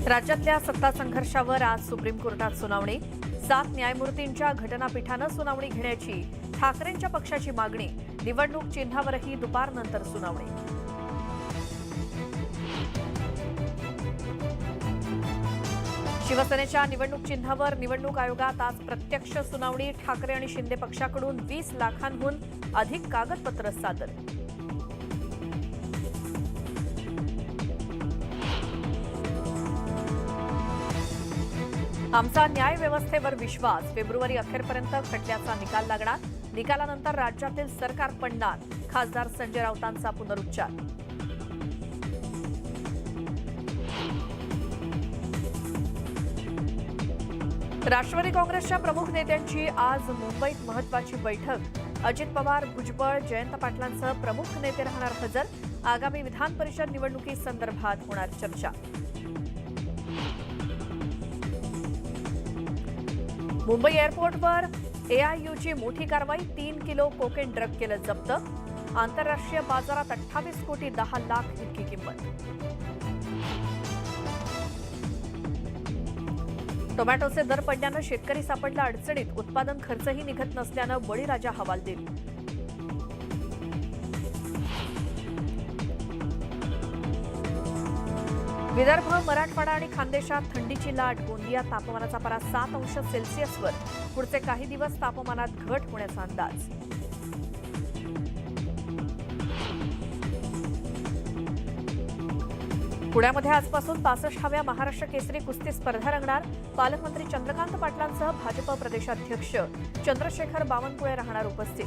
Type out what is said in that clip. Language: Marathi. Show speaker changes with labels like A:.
A: राज्यातल्या सत्ता संघर्षावर आज सुप्रीम कोर्टात सुनावणी। 7 न्यायमूर्तींच्या घटनापीठानं सुनावणी घेण्याची ठाकरेंच्या पक्षाची मागणी। निवडणूक चिन्हावरही दुपारनंतर सुनावणी। शिवसेनेच्या निवडणूक चिन्हावर निवडणूक आयोगात आज प्रत्यक्ष सुनावणी। ठाकरे आणि शिंदे पक्षाकडून 20 लाखांहून अधिक कागदपत्र सादर। आमचा न्याय व्यवस्थेवर विश्वास। फेब्रुवारी अखेरपर्यंत खटल्याचा निकाल लागणार। निकालानंतर राज्यातील सरकार पडणार। खासदार संजय राऊतांचा पुनरुच्चार। राष्ट्रवादी काँग्रेसच्या प्रमुख नेत्यांची आज मुंबईत महत्त्वाची बैठक। अजित पवार, भुजबळ, जयंत पाटलांसह प्रमुख नेते राहणार हजर। आगामी विधान परिषद निवडणुकीसंदर्भात होणार चर्चा। मुंबई एअरपोर्टवर एआययूची मोठी कारवाई। 3 किलो कोकेन ड्रग केलं जप्त। आंतरराष्ट्रीय बाजारात 28 कोटी 10 लाख इतकी किंमत। टोमॅटोचे दर पडल्यानं शेतकरी सापडला अडचणीत। उत्पादन खर्चही निघत नसल्यानं बळीराजा हवालदिल। विदर्भ, मराठवाडा आणि खानदेशात थंडीची लाट। गोंदिया तापमानाचा पारा 7 अंश सेल्सिअसवर। पुढचे काही दिवस तापमानात घट होण्याचा अंदाज। पुण्यामध्ये आजपासून 65व्या महाराष्ट्र केसरी कुस्ती स्पर्धा रंगणार। पालकमंत्री चंद्रकांत पाटलांसह भाजप प्रदेशाध्यक्ष चंद्रशेखर बावनकुळे राहणार उपस्थित।